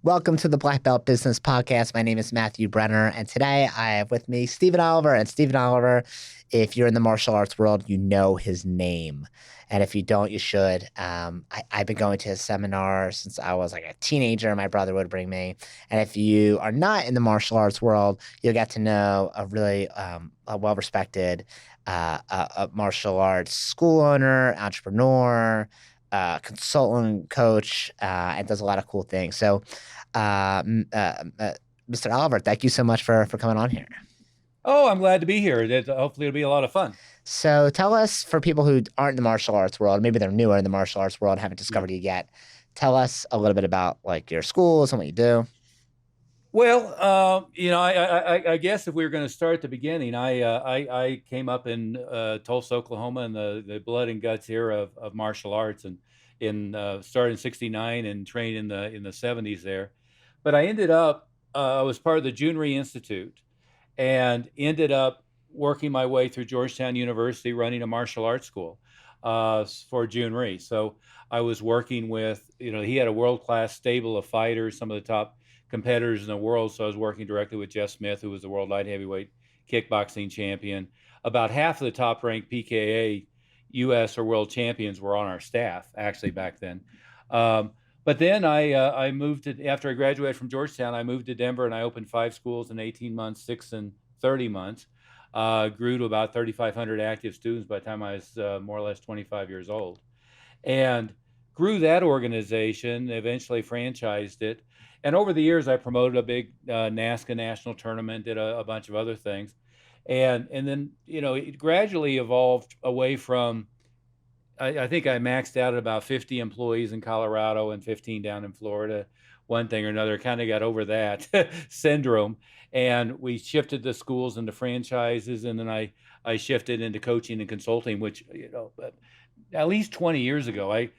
Welcome to the Black Belt Business Podcast. My name is Matthew Brenner, and today I have with me Stephen Oliver. And Stephen Oliver, if you're in the martial arts world, you know his name. And if you don't, you should. I've been going to his seminar since I was like a teenager. My brother would bring me. And if you are not in the martial arts world, you'll get to know a really a well-respected a martial arts school owner, entrepreneur, consultant, coach, and does a lot of cool things. So, Mr. Oliver, thank you so much for coming on here. Oh, I'm glad to be here. Hopefully, it'll be a lot of fun. So, tell us, for people who aren't in the martial arts world, maybe they're newer in the martial arts world, haven't Yeah. discovered you yet. Tell us a little bit about like your schools and what you do. Well, I guess if we were going to start at the beginning, I came up in Tulsa, Oklahoma, in the blood and guts era of martial arts, and started in '69 and trained in the '70s there. But I was part of the Junri Institute, and ended up working my way through Georgetown University, running a martial arts school for Junri. So I was working with, he had a world-class stable of fighters, some of the top competitors in the world. So I was working directly with Jeff Smith, who was the world light heavyweight kickboxing champion. About half of the top ranked PKA US or world champions were on our staff actually back then. But then I moved to, after I graduated from Georgetown, I moved to Denver and I opened 5 schools in 18 months, 6 and 30 months. Grew to about 3,500 active students by the time I was more or less 25 years old. And grew that organization, eventually franchised it. And over the years, I promoted a big NASCA national tournament, did a bunch of other things. And then, it gradually evolved away from, I think I maxed out at about 50 employees in Colorado and 15 down in Florida. One thing or another, kind of got over that syndrome. And we shifted the schools into franchises. And then I shifted into coaching and consulting, which, at least 20 years ago, I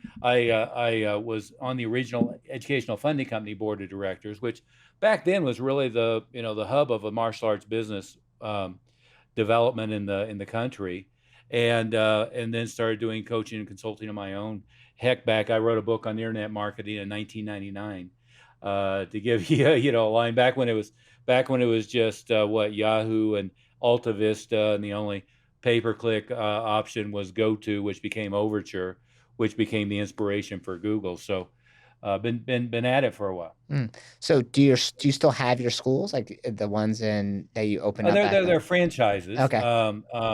was on the original educational funding company board of directors, which back then was really the hub of a martial arts business development in the country, and then started doing coaching and consulting on my own. Heck, I wrote a book on internet marketing in 1999 to give you a line back when it was just Yahoo and Alta Vista, and the only pay-per-click option was GoTo, which became Overture, which became the inspiration for Google. So, been at it for a while. So, do you still have your schools, like the ones in that you opened up back They're then? franchises. Okay.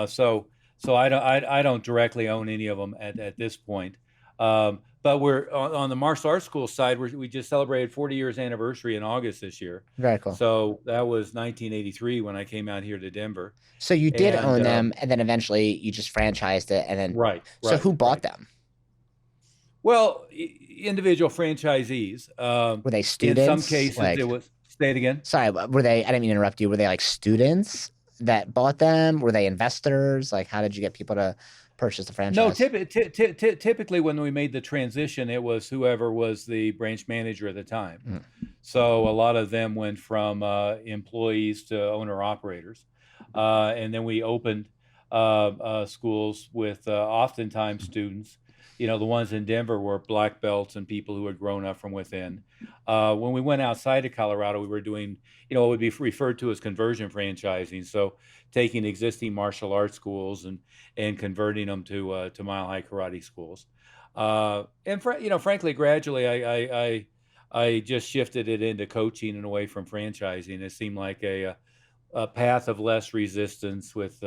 So I don't directly own any of them at this point. But we're on the martial arts school side. We just celebrated 40 years anniversary in August this year. Very cool. So that was 1983 when I came out here to Denver. So you did And own them, and then eventually you just franchised it, and then right, so right, who bought right. them? Well, individual franchisees. Were they In some students? cases, it Like, was. Say it again. sorry, were they? I didn't mean to interrupt you. Were they like students that bought them? Were they investors? Like, how did you get people to purchase the No, franchise? typically when we made the transition, it was whoever was the branch manager at the time. Mm. So a lot of them went from employees to owner operators, and then we opened schools with oftentimes students. The ones in Denver were black belts and people who had grown up from within. When we went outside of Colorado, we were doing, what would be referred to as conversion franchising. So taking existing martial arts schools and converting them to Mile High Karate schools. Frankly, gradually, I just shifted it into coaching and away from franchising. It seemed like a path of less resistance with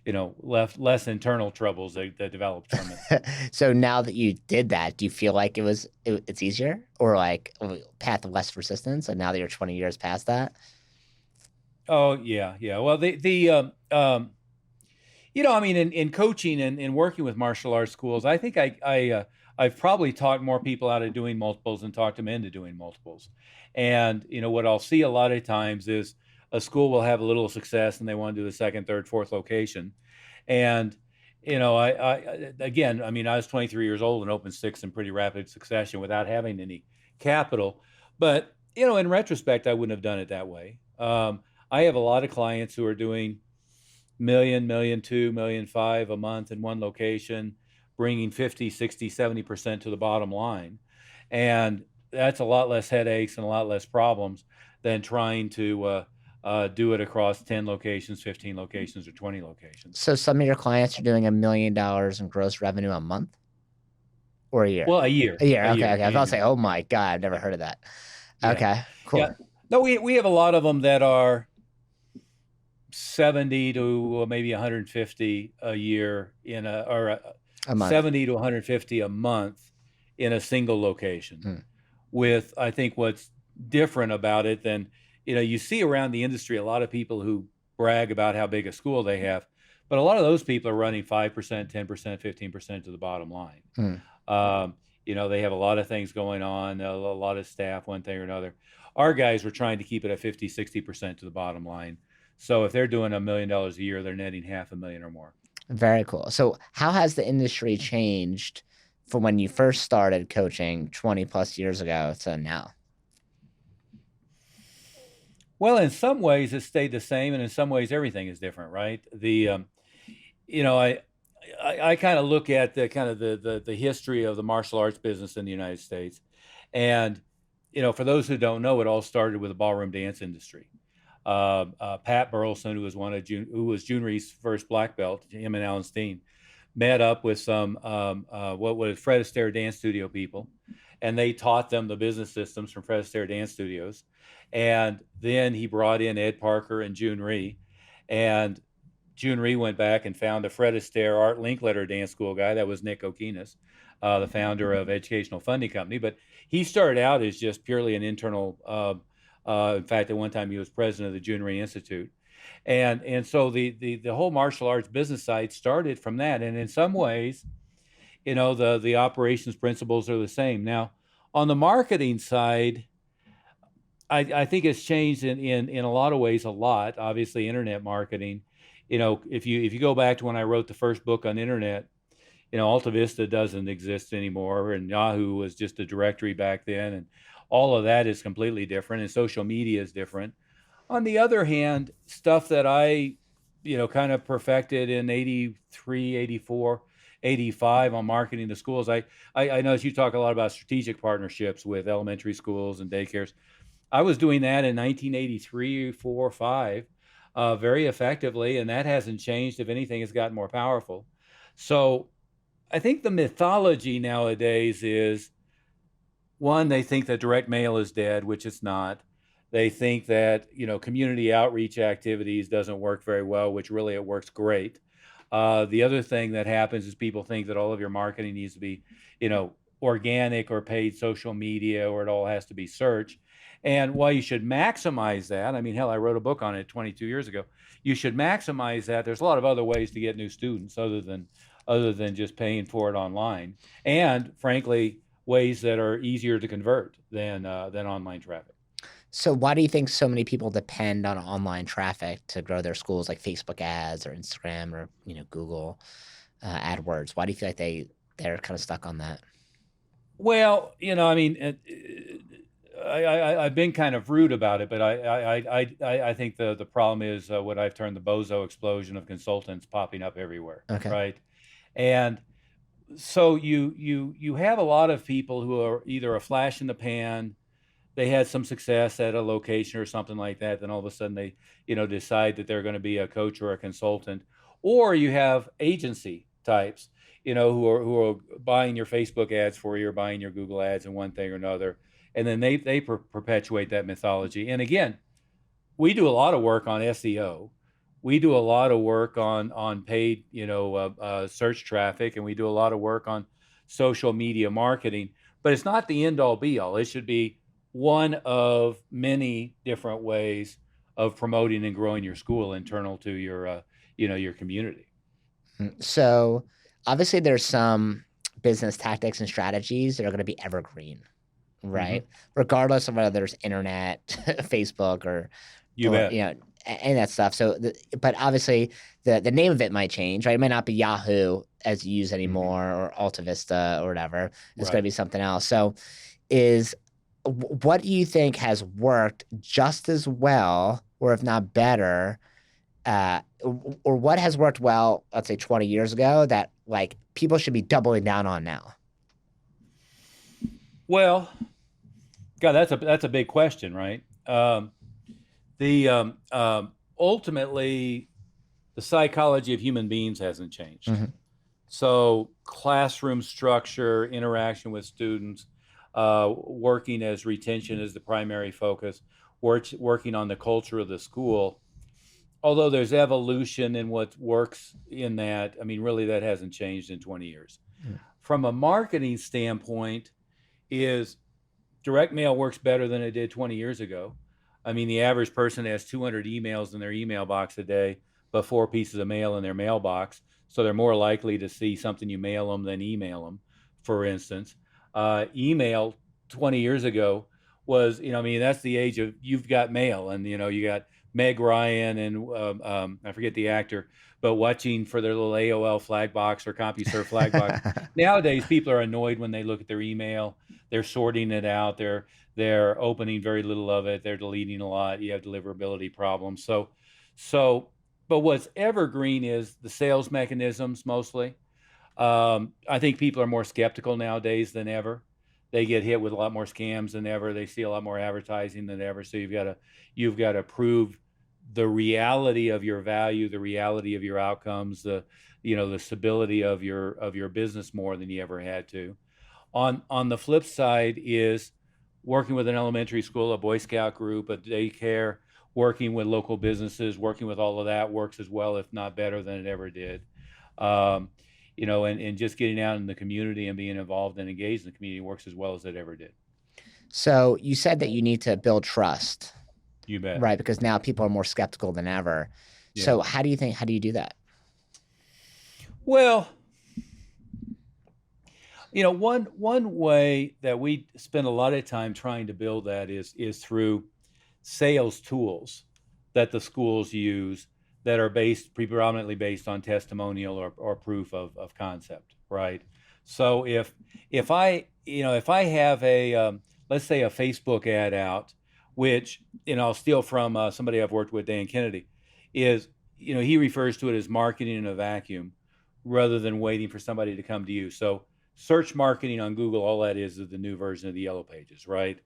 less internal troubles that developed from it. So now that you did that, do you feel like it's easier, or like a path of less resistance? And now that you're 20 years past that, Oh yeah, yeah. Well, I mean, in coaching and in working with martial arts schools, I think I've probably talked more people out of doing multiples and talked them into doing multiples. And what I'll see a lot of times is a school will have a little success and they want to do the second, third, fourth location. And again, I mean, I was 23 years old and opened six in pretty rapid succession without having any capital. But in retrospect, I wouldn't have done it that way. I have a lot of clients who are doing million, million two, million five a month in one location, bringing 50, 60, 70% to the bottom line. And that's a lot less headaches and a lot less problems than trying to do it across 10 locations, 15 locations, or 20 locations. So some of your clients are doing $1 million in gross revenue a month or a year? Well, a year, A year. a Okay. year Okay. I was about to say, annually. oh Yeah, my God, I've never heard of that. yeah, Okay. yeah. Cool. No, we have a lot of them that are 70 to maybe 150 a year or A month. 70 to 150 a month in a single location. Hmm. With, I think, what's different about it than, you see around the industry a lot of people who brag about how big a school they have, but a lot of those people are running 5%, 10%, 15% to the bottom line. Hmm. Um, they have a lot of things going on, a lot of staff, one thing or another. Our guys were trying to keep it at 50, 60% to the bottom line. So if they're doing $1 million a year, they're netting $500,000 or more. Very cool. So how has the industry changed from when you first started coaching 20 plus years ago to now? Well, in some ways, it stayed the same, and in some ways, everything is different, right? You know, I kind of look at the kind of the history of the martial arts business in the United States, and for those who don't know, it all started with the ballroom dance industry. Pat Burleson, who was June Ree's first black belt, him and Alan Steen, met up with some what was Fred Astaire Dance Studio people, and they taught them the business systems from Fred Astaire Dance Studios. And then he brought in Ed Parker and June Ree, and June Ree went back and found a Fred Astaire Art Linkletter dance school guy. That was Nick Okinas, the founder of Educational Funding Company. But he started out as just purely an internal. In fact, at one time he was president of the June Ree Institute, and so the whole martial arts business side started from that. And in some ways, the operations principles are the same. Now, on the marketing side, I think it's changed in a lot of ways a lot. Obviously, internet marketing. If you go back to when I wrote the first book on internet, Alta Vista doesn't exist anymore, and Yahoo was just a directory back then, and all of that is completely different, and social media is different. On the other hand, stuff that I, kind of perfected in 83, 84, 85 on marketing the schools. I know you talk a lot about strategic partnerships with elementary schools and daycares. I was doing that in 1983, 4, 5, very effectively, and that hasn't changed. If anything, it's gotten more powerful. So I think the mythology nowadays is, one, they think that direct mail is dead, which it's not. They think that, community outreach activities doesn't work very well, which really it works great. The other thing that happens is people think that all of your marketing needs to be, organic or paid social media, or it all has to be search. And while you should maximize that, I mean, hell, I wrote a book on it 22 years ago. You should maximize that. There's a lot of other ways to get new students other than just paying for it online, and frankly, ways that are easier to convert than online traffic. So why do you think so many people depend on online traffic to grow their schools, like Facebook ads or Instagram or Google AdWords? Why do you feel like they're kind of stuck on that? Well, I mean, I've been kind of rude about it, but I think the problem is what I've termed the bozo explosion of consultants popping up everywhere, Okay. right? And so you have a lot of people who are either a flash in the pan, they had some success at a location or something like that, then all of a sudden they decide that they're going to be a coach or a consultant, or you have agency types who are buying your Facebook ads for you, or buying your Google ads and one thing or another, and then they perpetuate that mythology. And again, we do a lot of work on SEO. We do a lot of work on paid search traffic, and we do a lot of work on social media marketing. But it's not the end all be all. It should be one of many different ways of promoting and growing your school internal to your your community. So obviously there's some business tactics and strategies that are going to be evergreen, right? Regardless of whether there's internet, Facebook, or You bet. and that stuff. So, but obviously the name of it might change, right? It might not be Yahoo as you use anymore, or Alta Vista or whatever. It's going to be something else. So, what do you think has worked just as well, or if not better, or what has worked well, let's say 20 years ago, that people should be doubling down on now? Well, God, that's a big question, right? The Ultimately, the psychology of human beings hasn't changed. Hmm. So classroom structure, interaction with students, working as retention as the primary focus, working on the culture of the school. Although there's evolution in what works in that, I mean, really that hasn't changed in 20 years. From a marketing standpoint, is direct mail works better than it did 20 years ago. I mean, the average person has 200 emails in their email box a day, but 4 pieces of mail in their mailbox. So they're more likely to see something you mail them than email them, for instance. Email 20 years ago was, I mean, that's the age of you've got mail. And, you got Meg Ryan and I forget the actor, but watching for their little AOL flag box or CompuServe flag box. Nowadays, people are annoyed when they look at their email. They're sorting it out. They're opening very little of it. They're deleting a lot. You have deliverability problems. But what's evergreen is the sales mechanisms mostly. I think people are more skeptical nowadays than ever. They get hit with a lot more scams than ever. They see a lot more advertising than ever. So you've got to prove the reality of your value, the reality of your outcomes, the stability of your business more than you ever had to. On the flip side is working with an elementary school, a Boy Scout group, a daycare, working with local businesses, working with all of that works as well, if not better than it ever did. And just getting out in the community and being involved and engaged in the community works as well as it ever did. So you said that you need to build trust, You bet. right? Because now people are more skeptical than ever. Yeah. So how do you do that? Well, one way that we spend a lot of time trying to build that is through sales tools that the schools use that are predominantly based on testimonial or proof of concept, right? So if I have a let's say a Facebook ad out, which I'll steal from somebody I've worked with, Dan Kennedy, is he refers to it as marketing in a vacuum rather than waiting for somebody to come to you. So search marketing on Google, all that is the new version of the Yellow Pages, right?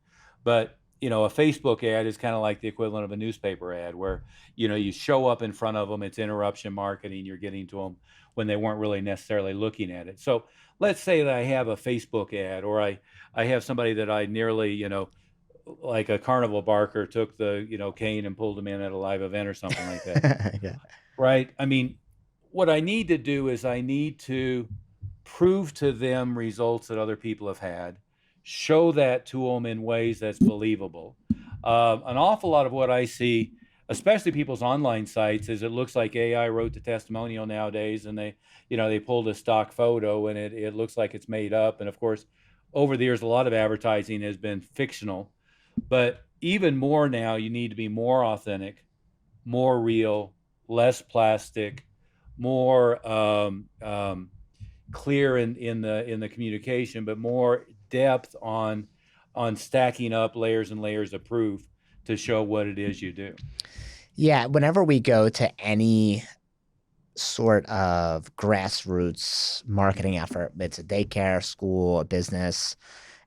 But a Facebook ad is kind of like the equivalent of a newspaper ad where you show up in front of them. It's interruption marketing. You're getting to them when they weren't really necessarily looking at it. So let's say that I have a Facebook ad, or I have somebody that I nearly like a carnival barker took the cane and pulled him in at a live event or something like that. Yeah. Right? I mean, what I need to do is I need to prove to them results that other people have had, show that to them in ways that's believable. An awful lot of what I see, especially people's online sites, is it looks like AI wrote the testimonial nowadays, and they pulled a stock photo and it looks like it's made up. And of course, over the years, a lot of advertising has been fictional, but even more now, you need to be more authentic, more real, less plastic, more clear in the communication, but more depth on stacking up layers and layers of proof to show what it is you do. Yeah, whenever we go to any sort of grassroots marketing effort, it's a daycare, school, a business,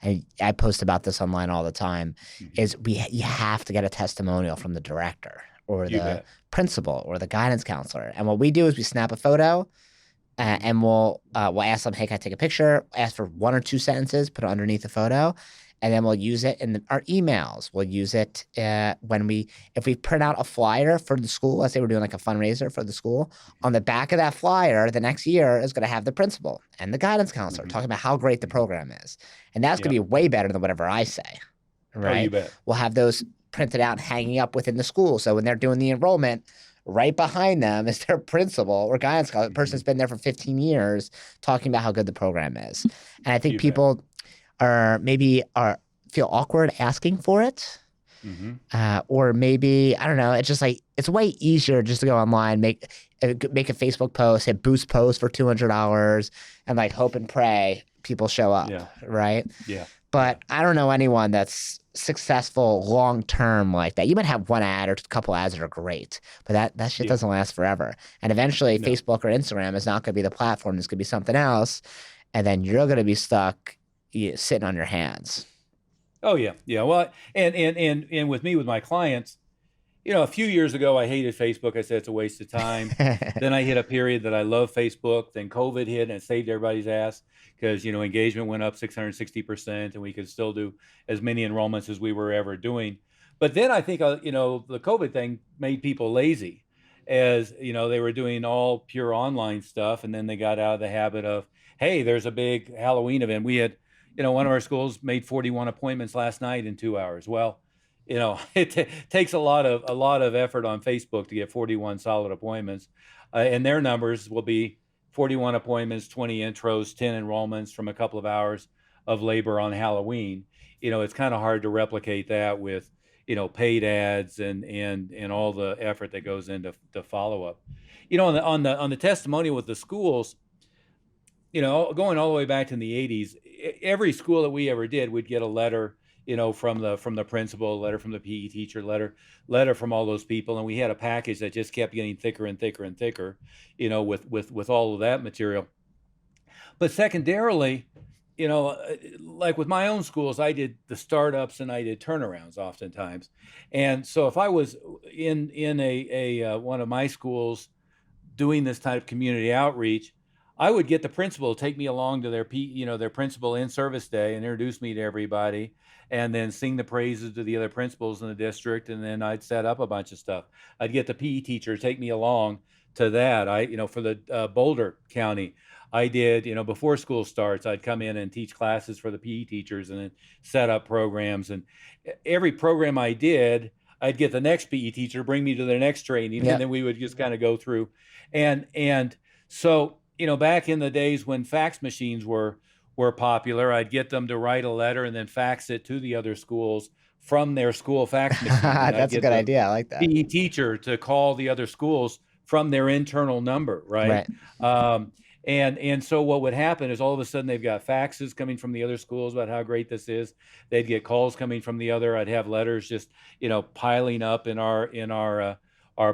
and I post about this online all the time, is you have to get a testimonial from the director or the principal or the guidance counselor. And what we do is we snap a photo and we'll ask them, hey, can I take a picture? Ask for 1 or 2 sentences, put it underneath the photo, and then we'll use it in our emails. We'll use it if we print out a flyer for the school. Let's say we're doing like a fundraiser for the school. On the back of that flyer, the next year is going to have the principal and the guidance counselor talking about how great the program is, and that's going to be way better than whatever I say. Right? Oh, you bet. We'll have those printed out, hanging up within the school. So when they're doing the enrollment, right behind them is their principal or guidance counselor. The person's been there for 15 years talking about how good the program is. And I think people feel awkward asking for it. Or maybe, I don't know, it's just like, it's way easier just to go online, make a Facebook post, hit boost post for $200 and like hope and pray people show up. Right? Yeah. But I don't know anyone that's successful long-term like that. You might have one ad or a couple ads that are great, but that shit doesn't last forever. And eventually Facebook or Instagram is not going to be the platform. It's going to be something else. And then you're going to be stuck sitting on your hands. Oh yeah, yeah. Well, and with me with my clients, a few years ago, I hated Facebook. I said it's a waste of time. Then I hit a period that I love Facebook. Then COVID hit and it saved everybody's ass because, engagement went up 660% and we could still do as many enrollments as we were ever doing. But then I think, the COVID thing made people lazy as, they were doing all pure online stuff. And then they got out of the habit of, hey, there's a big Halloween event. We had, one of our schools made 41 appointments last night in 2 hours. Well, it takes a lot of effort on Facebook to get 41 solid appointments, and their numbers will be 41 appointments, 20 intros, 10 enrollments from a couple of hours of labor on Halloween. It's kind of hard to replicate that with paid ads and all the effort that goes into follow up. On the testimonial with the schools, going all the way back to the 80s, every school that we ever did would get a letter, from the principal, a letter from the PE teacher, letter from all those people, and we had a package that just kept getting thicker and thicker and thicker, with all of that material. But secondarily, like with my own schools, I did the startups and I did turnarounds oftentimes, and so if I was in a one of my schools doing this type of community outreach, I would get the principal to take me along to their principal in service day and introduce me to everybody, and then sing the praises to the other principals in the district. And then I'd set up a bunch of stuff. I'd get the PE teacher to take me along to that. For the Boulder County, I did, before school starts, I'd come in and teach classes for the PE teachers and then set up programs. And every program I did, I'd get the next PE teacher to bring me to their next training, Yeah. and then we would just kind of go through. And so, back in the days when fax machines were popular, I'd get them to write a letter and then fax it to the other schools from their school fax machine. And That's a good idea. I like that. PE teacher to call the other schools from their internal number, right? Right. And so what would happen is all of a sudden they've got faxes coming from the other schools about how great this is. They'd get calls coming from the other. I'd have letters just piling up in our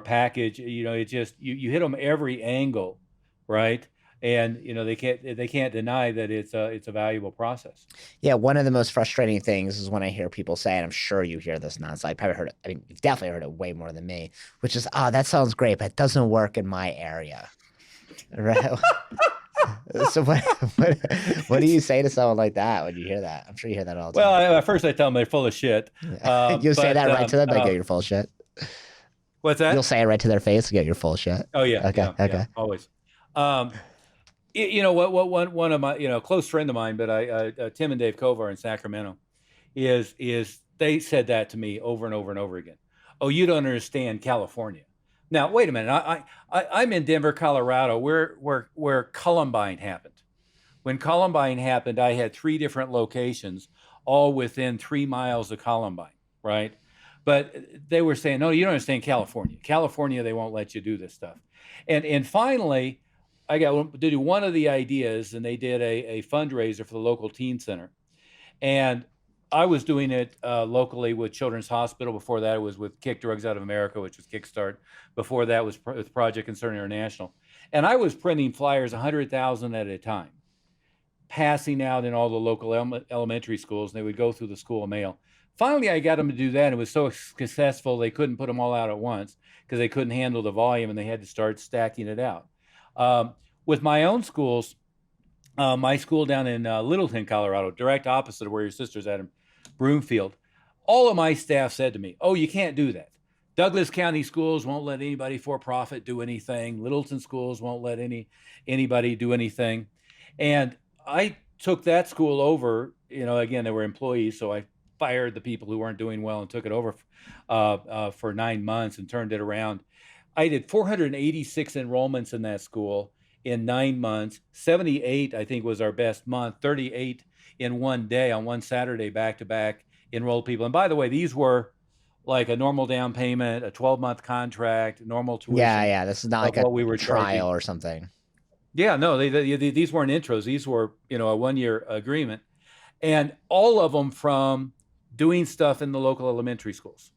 package. It just you hit them every angle, right? And they can't deny that it's a valuable process. Yeah, one of the most frustrating things is when I hear people say, and I'm sure you hear this nonsense. I probably heard it. I mean, you've definitely heard it way more than me, which is, "Oh, that sounds great, but it doesn't work in my area." Right? So what do you say to someone like that when you hear that? I'm sure you hear that all the Well, time. at first I tell them they're full of shit. You'll say that right to them, like, "Yo, you're full of shit." What's that? You'll say it right to their face, "Yo, you're full of shit." Oh yeah, Okay, yeah, okay. yeah, always. Um, what one of my close friend of mine, but Tim and Dave Kovar in Sacramento, is they said that to me over and over and over again. Oh, you don't understand California. Now wait a minute. I'm in Denver, Colorado, where Columbine happened. When Columbine happened, I had 3 different locations, all within 3 miles of Columbine, right? But they were saying, no, you don't understand California. California, they won't let you do this stuff. And finally, I got to do one of the ideas, and they did a fundraiser for the local teen center. And I was doing it locally with Children's Hospital. Before that, it was with Kick Drugs Out of America, which was Kickstart. Before that was with Project Concern International. And I was printing flyers 100,000 at a time, passing out in all the local elementary schools, and they would go through the school mail. Finally, I got them to do that. It was so successful, they couldn't put them all out at once because they couldn't handle the volume, and they had to start stacking it out. With my own schools, my school down in Littleton, Colorado, direct opposite of where your sister's at in Broomfield, all of my staff said to me, "Oh, you can't do that. Douglas County schools won't let anybody for profit do anything. Littleton schools won't let anybody do anything." And I took that school over. Again, they were employees, so I fired the people who weren't doing well and took it over for 9 months and turned it around. I did 486 enrollments in that school in 9 months. 78, I think, was our best month. 38 in one day on one Saturday, back to back, enrolled people. And by the way, these were like a normal down payment, a 12-month contract, normal tuition. Yeah. This is not like what a we were trial charging. or something. Yeah, no, these weren't intros. These were, a 1-year agreement. And all of them from doing stuff in the local elementary schools.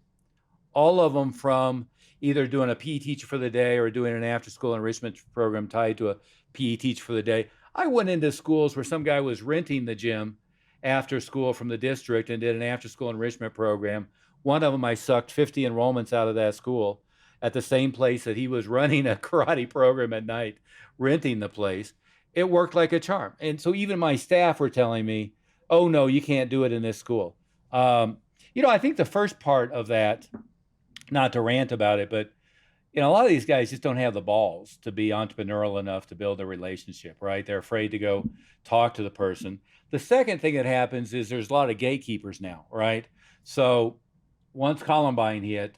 All of them from either doing a PE teacher for the day or doing an after-school enrichment program tied to a PE teacher for the day. I went into schools where some guy was renting the gym after school from the district and did an after school enrichment program. One of them, I sucked 50 enrollments out of that school at the same place that he was running a karate program at night, renting the place. It worked like a charm. And so even my staff were telling me, oh, no, you can't do it in this school. I think the first part of that, not to rant about it, but a lot of these guys just don't have the balls to be entrepreneurial enough to build a relationship, right? They're afraid to go talk to the person. The second thing that happens is there's a lot of gatekeepers now, right? So once Columbine hit,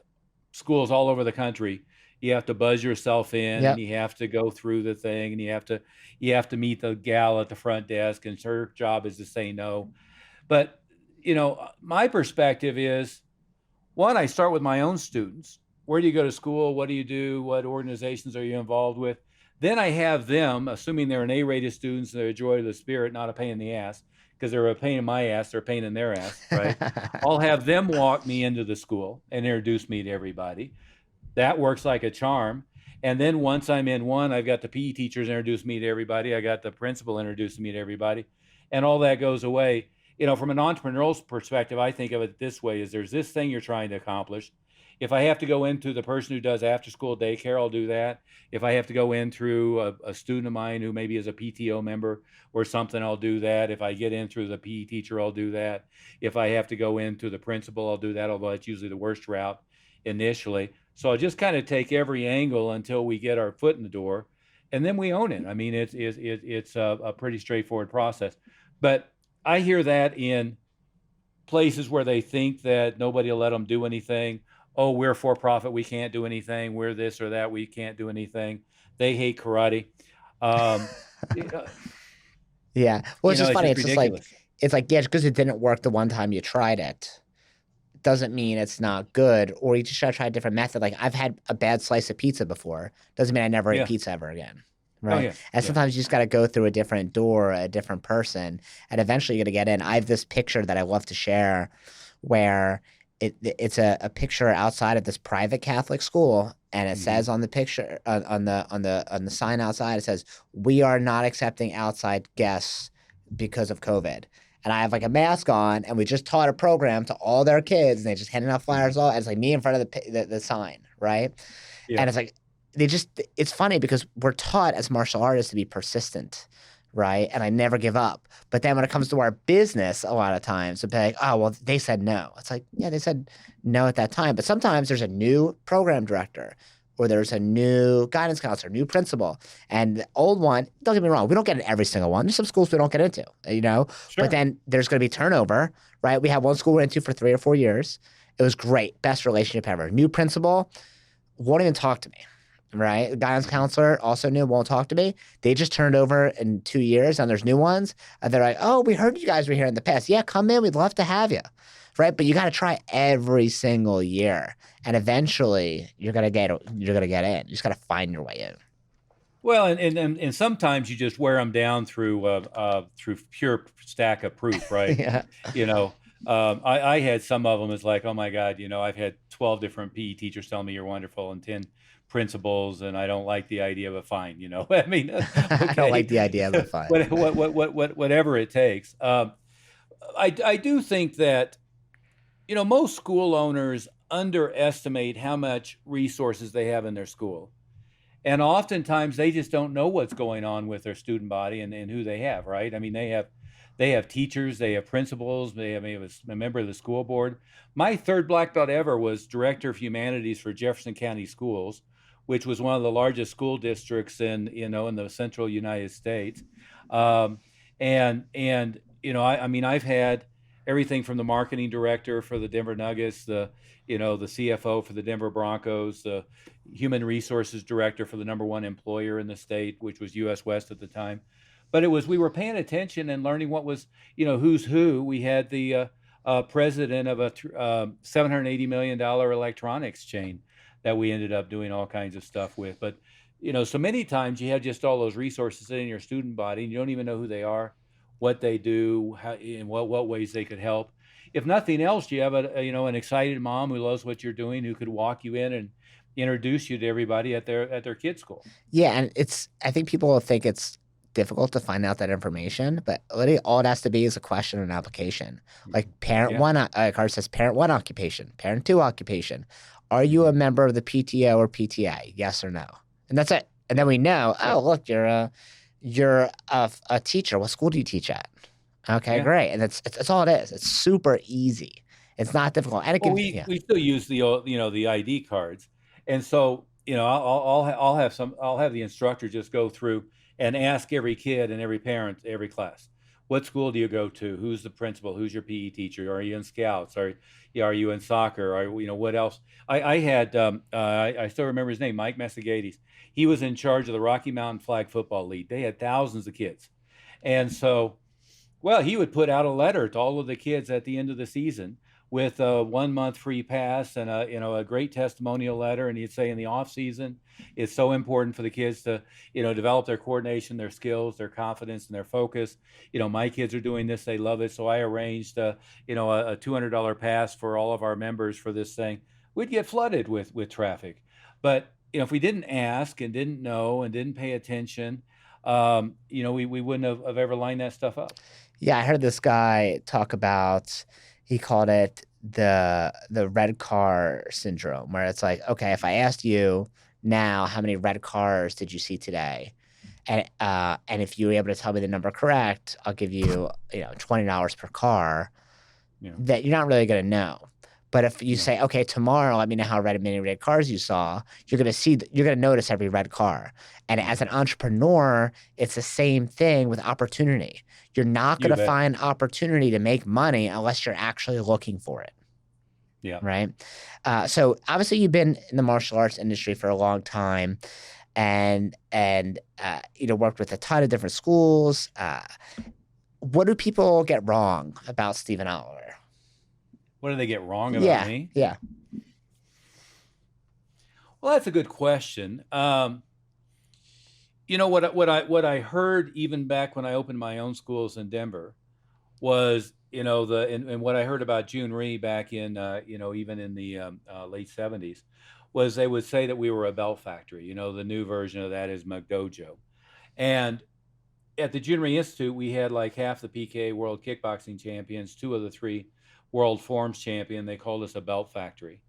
schools all over the country, you have to buzz yourself in, and Yep. you have to go through the thing, and you have to meet the gal at the front desk, and her job is to say no. But my perspective is, one, I start with my own students. Where do you go to school? What do you do? What organizations are you involved with? Then I have them, assuming they're an A-rated students, they're a joy of the spirit, not a pain in the ass, because they're a pain in my ass, they're a pain in their ass, right? I'll have them walk me into the school and introduce me to everybody. That works like a charm. And then once I'm in one, I've got the PE teachers introduce me to everybody. I got the principal introducing me to everybody, and all that goes away. From an entrepreneurial perspective, I think of it this way: is there's this thing you're trying to accomplish. If I have to go into the person who does after school daycare, I'll do that. If I have to go in through a student of mine who maybe is a PTO member or something, I'll do that. If I get in through the PE teacher, I'll do that. If I have to go into the principal, I'll do that, although that's usually the worst route initially. So I'll just kind of take every angle until we get our foot in the door, and then we own it. I mean, it's a pretty straightforward process. But I hear that in places where they think that nobody will let them do anything. Oh, we're for profit, we can't do anything. We're this or that, we can't do anything. They hate karate. Um, Yeah. Well, it's just it's funny. just It's just like, ridiculous. yeah, because it didn't work the one time you tried it doesn't mean it's not good, or you just gotta try a different method. Like I've had a bad slice of pizza before. Doesn't mean I never eat Yeah. pizza ever again. Oh, Right. yeah. And Yeah. sometimes you just got to go through a different door, a different person, and eventually you're going to get in. I have this picture that I love to share where it's a picture outside of this private Catholic school, and it Hmm. says on the picture on the sign outside, it says, "We are not accepting outside guests because of COVID." And I have like a mask on, and we just taught a program to all their kids, and they just handing out Hmm. flyers all. And it's like me in front of the sign, right? Yeah. And it's like it's funny because we're taught as martial artists to be persistent, right? And I never give up. But then when it comes to our business, a lot of times it'll be like, oh, well, they said no. It's like, yeah, they said no at that time. But sometimes there's a new program director, or there's a new guidance counselor, new principal. And the old one, don't get me wrong, we don't get in every single one. There's some schools we don't get into. But Sure. then there's going to be turnover, right? We had one school we went into for 3 or 4 years. It was great. Best relationship ever. New principal won't even talk to me, right? The guidance counselor also new, won't talk to me. They just turned over in 2 years, and there's new ones. And they're like, oh, we heard you guys were here in the past. Yeah, come in. We'd love to have you. Right. But you got to try every single year. And eventually you're gonna get in. You just gotta find your way in. Well, and sometimes you just wear them down through pure stack of proof, right? Yeah. You know, I had some of them. It's like, oh my God, I've had 12 different PE teachers tell me you're wonderful, and 10 principals, and I don't like the idea of a fine. I mean, I don't like okay, the idea of a fine. whatever it takes. I do think that most school owners underestimate how much resources they have in their school. And oftentimes they just don't know what's going on with their student body and who they have, right? I mean, they have teachers, they have principals, they have a member of the school board. My third black belt ever was director of humanities for Jefferson County Schools, which was one of the largest school districts in the central United States. Um, I mean, I've had everything from the marketing director for the Denver Nuggets, the CFO for the Denver Broncos, the human resources director for the number one employer in the state, which was US West at the time. But we were paying attention and learning what was, who's who. We had the president of a $780 million electronics chain that we ended up doing all kinds of stuff with. But, so many times you have just all those resources in your student body and you don't even know who they are, what they do, how, in what ways they could help. If nothing else, you have an excited mom who loves what you're doing, who could walk you in and introduce you to everybody at their kids' school. Yeah, and I think people will think it's difficult to find out that information, but literally all it has to be is a question and an application. Like parent Yeah. one, card says parent one occupation, parent two occupation. Are you a Mhm. member of the PTO or PTA? Yes or no? And that's it. And then we know, Yeah. oh, look, you're a teacher. What school do you teach at? Okay, Yeah. great. And that's all it is. It's super easy. It's not difficult. And it Well, gives, we yeah. we still use the the ID cards, and so I'll have the instructor just go through and ask every kid and every parent, every class, what school do you go to? Who's the principal? Who's your PE teacher? Are you in Scouts? Are you in soccer? What else? I had I still remember his name, Mike Messagades. He was in charge of the Rocky Mountain Flag Football League. They had thousands of kids, and so well, he would put out a letter to all of the kids at the end of the season with a 1 month free pass and a great testimonial letter, and he'd say in the off season, it's so important for the kids to develop their coordination, their skills, their confidence, and their focus. My kids are doing this; they love it. So I arranged a $200 pass for all of our members for this thing. We'd get flooded with traffic, but if we didn't ask and didn't know and didn't pay attention, we wouldn't have ever lined that stuff up. Yeah, I heard this guy talk about, he called it the red car syndrome, where it's like, okay, if I asked you now how many red cars did you see today? And if you were able to tell me the number correct, I'll give you, $20 per car. Yeah. That you're not really gonna know. But if you Yeah. say, okay, tomorrow, let me know how many red cars you saw, you're gonna notice every red car. And as an entrepreneur, it's the same thing with opportunity. You're not You gonna bet. find opportunity to make money unless you're actually looking for it, Yeah. right? So obviously you've been in the martial arts industry for a long time and worked with a ton of different schools. What do people get wrong about Stephen Oliver? What do they get wrong about Yeah, me? yeah. Well, that's a good question. What I heard even back when I opened my own schools in Denver was and what I heard about June Rhee back in even in the late '70s was they would say that we were a belt factory. The new version of that is McDojo, and at the Junior Institute, we had like half the PK World Kickboxing Champions, two of the three World Forms Champion. They called us a belt factory.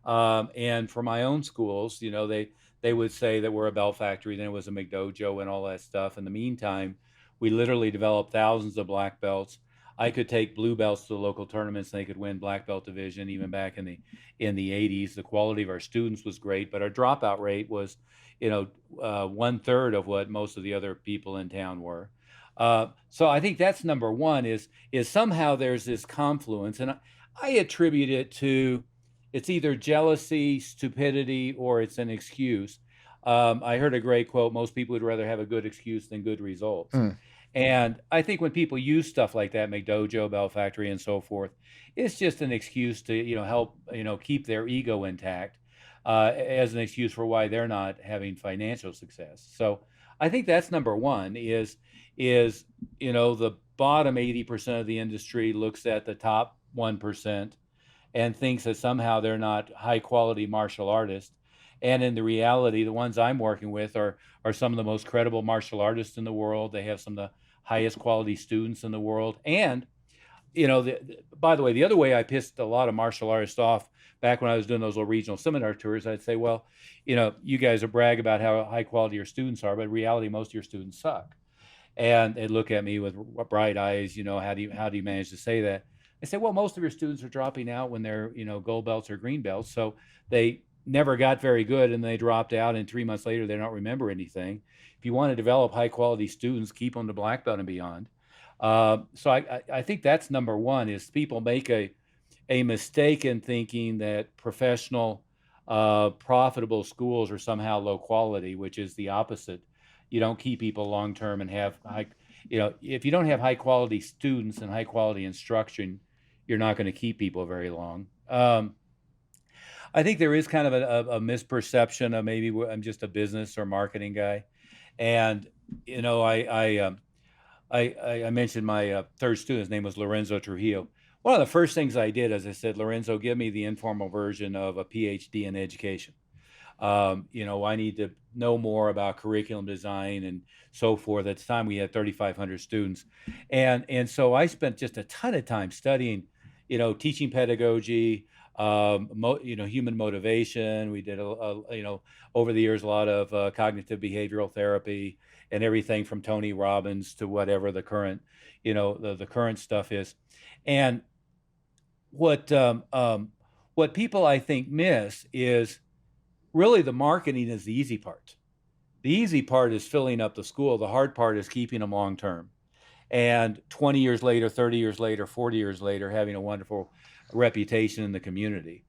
And for my own schools, they would say that we're a belt factory. Then it was a McDojo and all that stuff. In the meantime, we literally developed thousands of black belts. I could take blue belts to the local tournaments, and they could win black belt division even back in the '80s. The quality of our students was great, but our dropout rate was, 1/3 of what most of the other people in town were. So I think that's number one is somehow there's this confluence, and I attribute it to it's either jealousy, stupidity, or it's an excuse. I heard a great quote: "Most people would rather have a good excuse than good results." Mm. And I think when people use stuff like that, McDojo, Bell Factory, and so forth, it's just an excuse to help keep their ego intact, as an excuse for why they're not having financial success. So I think that's number one. Is the bottom 80% of the industry looks at the top 1% and thinks that somehow they're not high quality martial artists. And in the reality, the ones I'm working with are some of the most credible martial artists in the world. They have some of the highest quality students in the world. And by the way, the other way I pissed a lot of martial artists off back when I was doing those little regional seminar tours, I'd say, well, you guys are brag about how high quality your students are, but in reality, most of your students suck. And they'd look at me with bright eyes, how do you manage to say that? I say, well, most of your students are dropping out when they're, gold belts or green belts. So they never got very good and they dropped out. And 3 months later, they don't remember anything. If you want to develop high quality students, keep them to black belt and beyond. So I think that's number one is people make a mistake in thinking that professional, profitable schools are somehow low quality, which is the opposite. You don't keep people long term and have high, if you don't have high quality students and high quality instruction, you're not going to keep people very long. I think there is kind of a misperception of maybe I'm just a business or marketing guy, and I mentioned my third student. His name was Lorenzo Trujillo. One of the first things I did is I said, Lorenzo, give me the informal version of a PhD in education. I need to know more about curriculum design and so forth. At the time, we had 3,500 students, and so I spent just a ton of time studying, teaching pedagogy, human motivation. We did over the years a lot of cognitive behavioral therapy and everything from Tony Robbins to whatever the current, the current stuff is, and what um, um, what people I think miss is really the marketing is the easy part. The easy part is filling up the school. The hard part is keeping them long term. And 20 years later, 30 years later, 40 years later, having a wonderful reputation in the community.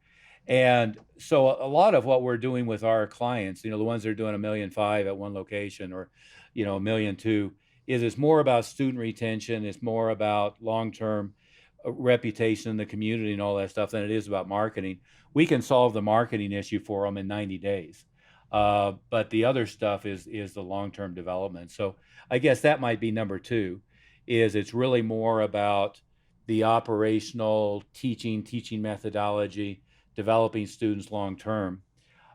And so a lot of what we're doing with our clients, the ones that are doing 1.5 million at one location or, 1.2 million, is it's more about student retention. It's more about long-term reputation in the community and all that stuff than it is about marketing. We can solve the marketing issue for them in 90 days. But the other stuff is the long-term development. So I guess that might be number two, is it's really more about the operational teaching methodology, developing students long term.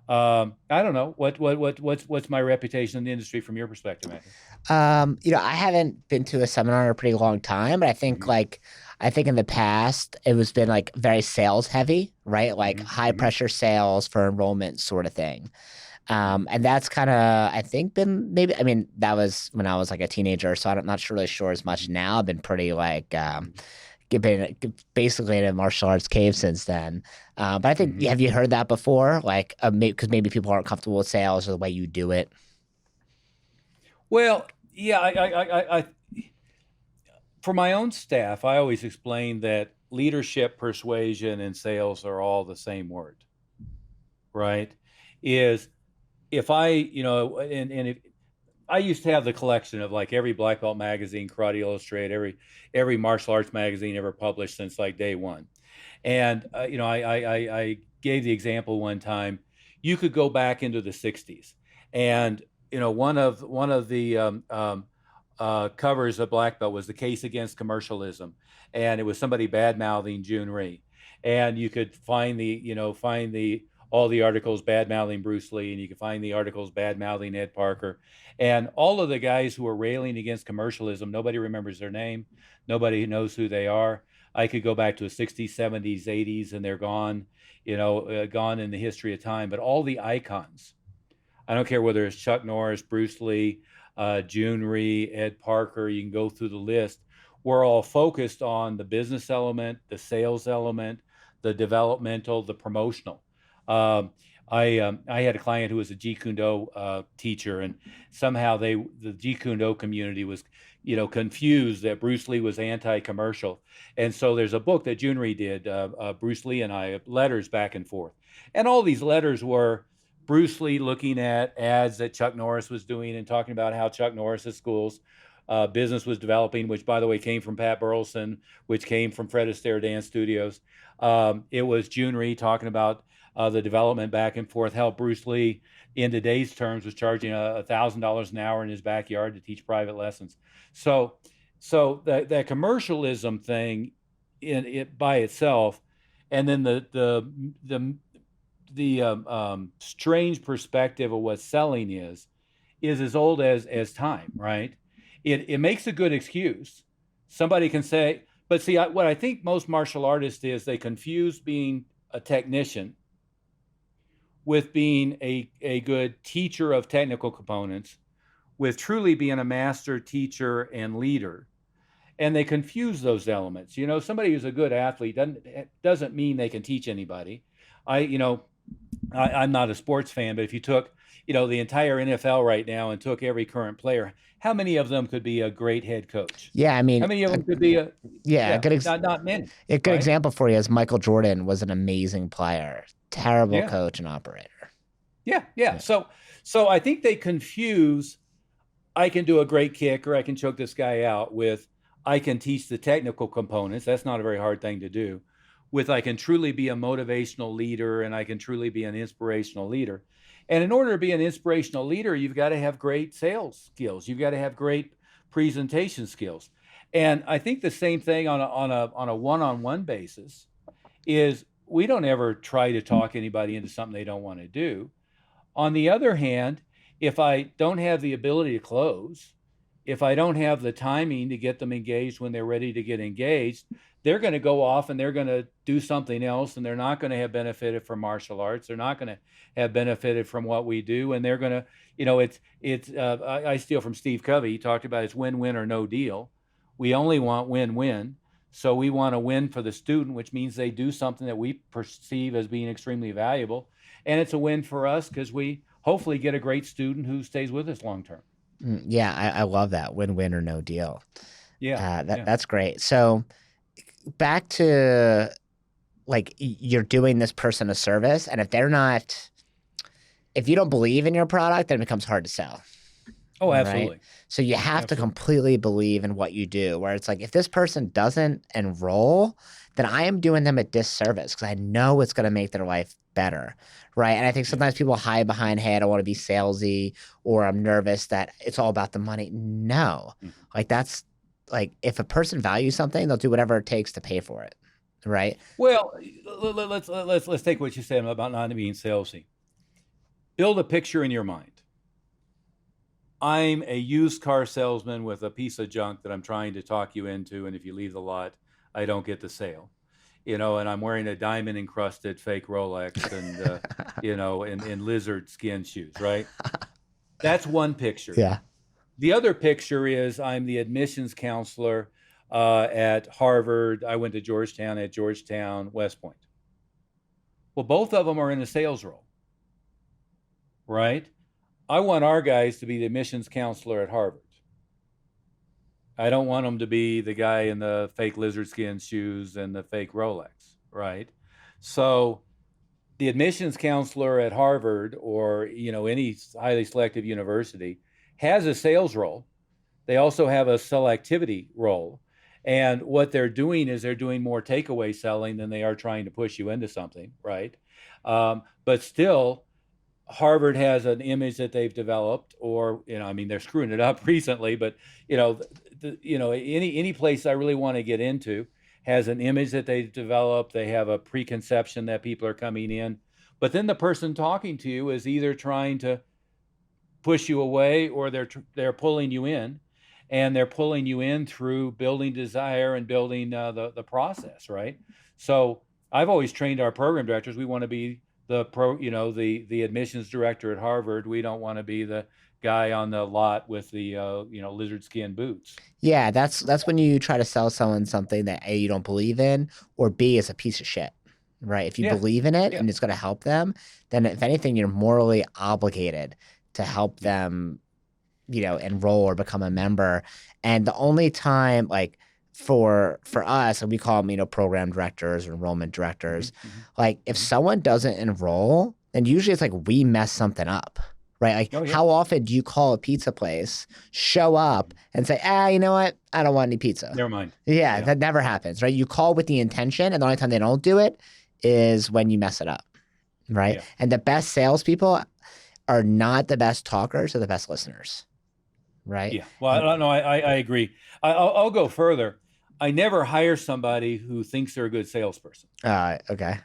I don't know what's my reputation in the industry from your perspective, Matthew. I haven't been to a seminar in a pretty long time, but Mm-hmm. I think in the past it was been like very sales heavy, right? Like high Mm-hmm. pressure sales for enrollment sort of thing. Mm-hmm. And that's kind of, I think, been maybe, I mean, that was when I was like a teenager, so I'm not really sure as much now. I've been pretty like, been basically in a martial arts cave since then. But I think, Mm-hmm. have you heard that before? Like, because maybe people aren't comfortable with sales or the way you do it. Well, yeah, for my own staff, I always explain that leadership, persuasion, and sales are all the same word, right? Is if I, and if I used to have the collection of like every black belt magazine, Karate Illustrated, every martial arts magazine ever published since like day one. And I gave the example one time. You could go back into the '60s, and one of the covers of Black Belt was the case against commercialism, and it was somebody bad mouthing June Ree, and you could find the all the articles bad mouthing Bruce Lee, and you could find the articles bad mouthing Ed Parker, and all of the guys who were railing against commercialism. Nobody remembers their name, nobody knows who they are. I could go back to the '60s, '70s, '80s, and they're gone, gone in the history of time. But all the icons, I don't care whether it's Chuck Norris, Bruce Lee, June Ree, Ed Parker, you can go through the list. We're all focused on the business element, the sales element, the developmental, the promotional. Um, I had a client who was a Jeet Kune Do teacher, and somehow the Jeet Kune Do community was, confused that Bruce Lee was anti-commercial, and so there's a book that Junri did, Bruce Lee and I, letters back and forth, and all these letters were Bruce Lee looking at ads that Chuck Norris was doing and talking about how Chuck Norris's schools business was developing, which, by the way, came from Pat Burleson, which came from Fred Astaire Dance Studios. It was Junri talking about the development back and forth, how Bruce Lee, in today's terms, was charging $1,000 an hour in his backyard to teach private lessons. So that commercialism thing in it by itself, and then the strange perspective of what selling is as old as time, right? It makes a good excuse. Somebody can say, but see, what I think most martial artists is they confuse being a technician with being a good teacher of technical components, with truly being a master teacher and leader. And they confuse those elements. Somebody who's a good athlete doesn't mean they can teach anybody. I'm not a sports fan, but if you took, the entire NFL right now and took every current player, how many of them could be a great head coach? Yeah, I How mean, many of them could be yeah, yeah, not many, a good right? example for you is Michael Jordan was an amazing player, terrible Yeah, coach and operator. yeah, yeah. Yeah. So I think they confuse, I can do a great kick or I can choke this guy out, with I can teach the technical components. That's not a very hard thing to do. With I can truly be a motivational leader and I can truly be an inspirational leader. And in order to be an inspirational leader, you've got to have great sales skills. You've got to have great presentation skills. And I think the same thing on a one-on-one basis is we don't ever try to talk anybody into something they don't want to do. On the other hand, if I don't have the ability to close, if I don't have the timing to get them engaged when they're ready to get engaged, they're going to go off and they're going to do something else, and they're not going to have benefited from martial arts. They're not going to have benefited from what we do, and they're going to, I steal from Steve Covey. He talked about it's win-win or no deal. We only want win-win. So we want to win for the student, which means they do something that we perceive as being extremely valuable. And it's a win for us because we hopefully get a great student who stays with us long term. Yeah, I love that. Win-win or no deal. Yeah, That's great. So back to like you're doing this person a service, and if you don't believe in your product, then it becomes hard to sell. Oh, absolutely. Right? So you have to completely believe in what you do, where it's like, if this person doesn't enroll, then I am doing them a disservice because I know it's going to make their life better. Right. And I think sometimes people hide behind, hey, I don't want to be salesy, or I'm nervous that it's all about the money. No, like that's like, if a person values something, they'll do whatever it takes to pay for it. Right. Well, let's take what you said about not being salesy. Build a picture in your mind. I'm a used car salesman with a piece of junk that I'm trying to talk you into, and if you leave the lot, I don't get the sale. And I'm wearing a diamond encrusted fake Rolex and, and lizard skin shoes, right? That's one picture. Yeah. The other picture is I'm the admissions counselor at Harvard. I went to Georgetown, at Georgetown, West Point. Well, both of them are in a sales role, right? I want our guys to be the admissions counselor at Harvard. I don't want them to be the guy in the fake lizard skin shoes and the fake Rolex, right? So the admissions counselor at Harvard or, any highly selective university has a sales role. They also have a selectivity role. And what they're doing is they're doing more takeaway selling than they are trying to push you into something, right? But still, Harvard has an image that they've developed, or they're screwing it up recently, but any place I really want to get into has an image that they've developed. They have a preconception that people are coming in, but then the person talking to you is either trying to push you away or they're pulling you in, and they're pulling you in through building desire and building the process, right? So I've always trained our program directors. We want to be the admissions director at Harvard. We don't want to be the guy on the lot with the lizard skin boots. Yeah, that's when you try to sell someone something that A, you don't believe in, or B, is a piece of shit. Right? If you believe in it and it's going to help them, then if anything, you're morally obligated to help them, enroll or become a member. And the only time, like, for us, and we call them, program directors or enrollment directors, like, if someone doesn't enroll, then usually it's like we mess something up, right? Like, how often do you call a pizza place, show up, and say, you know what? I don't want any pizza. Never mind. Yeah, that never happens, right? You call with the intention, and the only time they don't do it is when you mess it up, right? Yeah. And the best salespeople are not the best talkers, or the best listeners, right? Yeah. Well, I agree. I'll go further. I never hire somebody who thinks they're a good salesperson. Okay.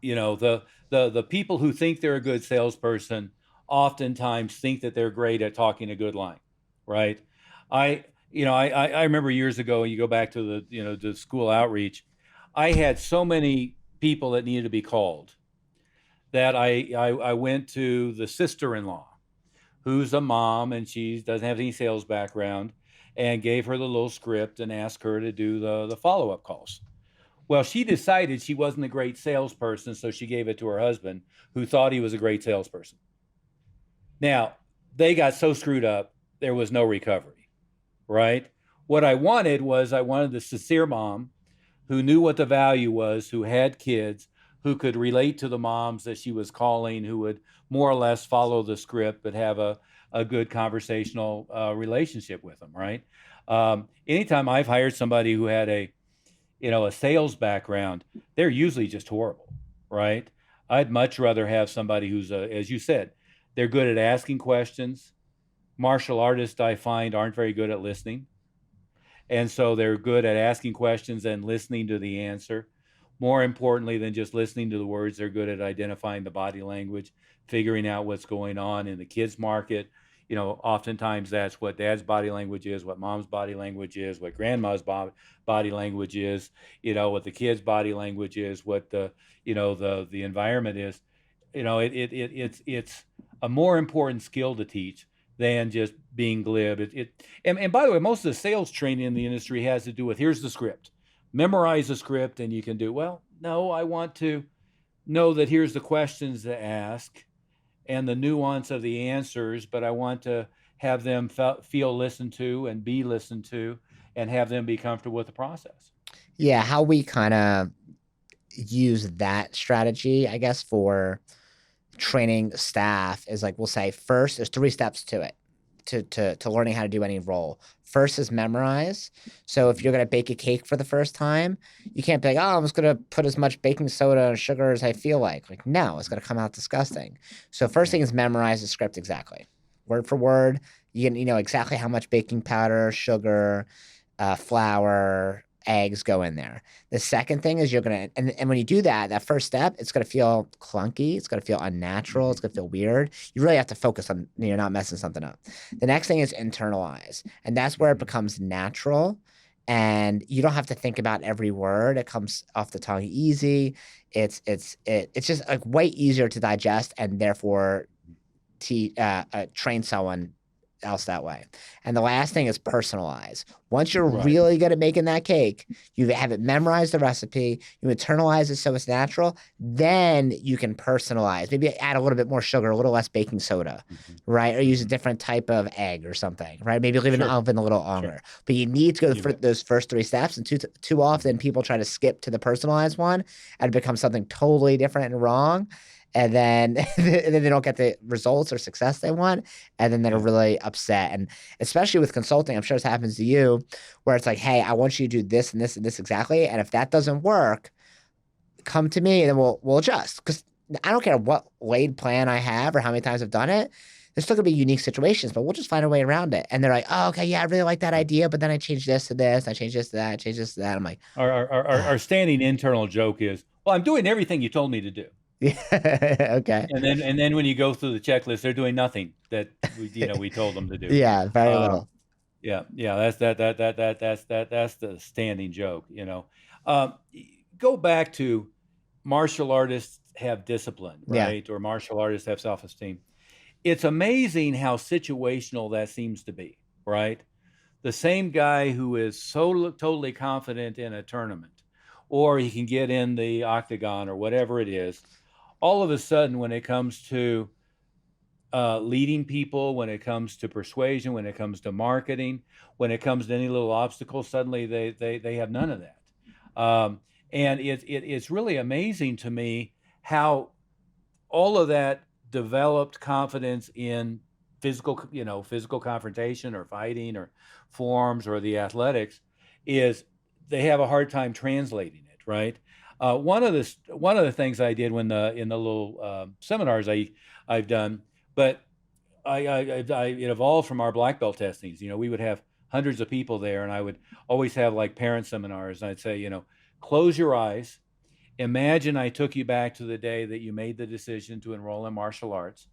The people who think they're a good salesperson oftentimes think that they're great at talking a good line, right? I remember years ago, you go back to the school outreach, I had so many people that needed to be called that I went to the sister-in-law, who's a mom, and she doesn't have any sales background, and gave her the little script and asked her to do the follow-up calls. Well, she decided she wasn't a great salesperson, so she gave it to her husband, who thought he was a great salesperson. Now, they got so screwed up, there was no recovery, right? What I wanted the sincere mom who knew what the value was, who had kids, who could relate to the moms that she was calling, who would more or less follow the script, but have a good conversational relationship with them, right? Anytime I've hired somebody who had a sales background, they're usually just horrible, right? I'd much rather have somebody who's, as you said, they're good at asking questions. Martial artists, I find, aren't very good at listening. And so they're good at asking questions and listening to the answer. more importantly than just listening to the words, they're good at identifying the body language, figuring out what's going on in the kids market. Oftentimes that's what dad's body language is, what mom's body language is, what grandma's body language is, what the kids' body language is, what the environment is. It's a more important skill to teach than just being glib. And by the way, most of the sales training in the industry has to do with, here's the script, memorize the script, and you can do, well, no, I want to know that here's the questions to ask and the nuance of the answers, but I want to have them feel listened to and be listened to and have them be comfortable with the process. Yeah, how we kind of use that strategy, I guess, for training staff is like, we'll say first, there's 3 steps to it, to learning how to do any role. First is memorize. So if you're going to bake a cake for the first time, you can't be like, oh, I'm just going to put as much baking soda and sugar as I feel like. Like, no, it's going to come out disgusting. So first thing is memorize the script exactly, word for word. You know exactly how much baking powder, sugar, flour, eggs go in there. The second thing is you're going to, and when you do that, that first step, it's going to feel clunky. It's going to feel unnatural. It's going to feel weird. You really have to focus on, you're not messing something up. The next thing is internalize. And that's where it becomes natural. And you don't have to think about every word. It comes off the tongue easy. It's just like way easier to digest and therefore train someone else that way. And the last thing is personalize. Once you're really good at making that cake, you have it memorized the recipe, you internalize it so it's natural, then you can personalize. Maybe add a little bit more sugar, a little less baking soda, right? Or use a different type of egg or something, right? Maybe leave it in the oven a little longer. But you need to go through those first 3 steps. And too often people try to skip to the personalized one and it becomes something totally different and wrong. And then they don't get the results or success they want. And then they're really upset. And especially with consulting, I'm sure this happens to you, where it's like, hey, I want you to do this and this and this exactly. And if that doesn't work, come to me and then we'll adjust. Because I don't care what laid plan I have or how many times I've done it. There's still gonna be unique situations, but we'll just find a way around it. And they're like, oh, okay, yeah, I really like that idea, but then I changed this to this, I changed this to that, I changed this to that. I'm like, our standing internal joke is, well, I'm doing everything you told me to do. Yeah. Okay. And then when you go through the checklist, they're doing nothing that we told them to do. Yeah, very little. Yeah, that's the standing joke. Go back to martial artists have discipline, right? Or martial artists have self-esteem. It's amazing how situational that seems to be, right? The same guy who is so totally confident in a tournament, or he can get in the octagon or whatever it is, all of a sudden, when it comes to leading people, when it comes to persuasion, when it comes to marketing, when it comes to any little obstacle, suddenly they have none of that. And it's really amazing to me how all of that developed confidence in physical confrontation or fighting or forms or the athletics is they have a hard time translating it, right? One of the things I did in the little seminars I've done, but it evolved from our black belt testings. We would have hundreds of people there, and I would always have like parent seminars. And I'd say, close your eyes. Imagine I took you back to the day that you made the decision to enroll in martial arts,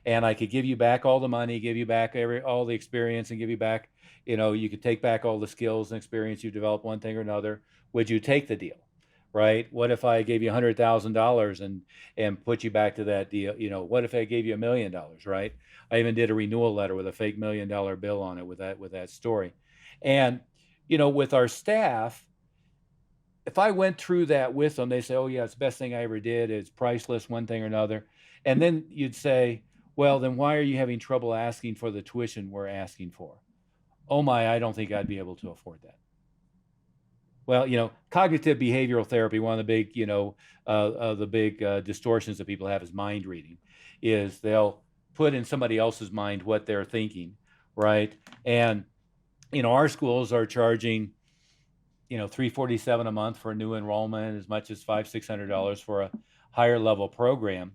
and I could give you back all the money, give you back all the experience, and give you back, you could take back all the skills and experience you developed one thing or another. Would you take the deal? Right? What if I gave you $100,000 and put you back to that deal? What if I gave you $1 million? Right? I even did a renewal letter with a fake $1 million bill on it with that story. And with our staff, if I went through that with them, they say, "Oh yeah, it's the best thing I ever did. It's priceless, one thing or another." And then you'd say, "Well, then why are you having trouble asking for the tuition we're asking for?" "Oh my, I don't think I'd be able to afford that." Well, cognitive behavioral therapy, one of the big distortions that people have is mind reading, is they'll put in somebody else's mind what they're thinking, right? And, our schools are charging, $347 a month for a new enrollment, as much as $500-600 for a higher level program.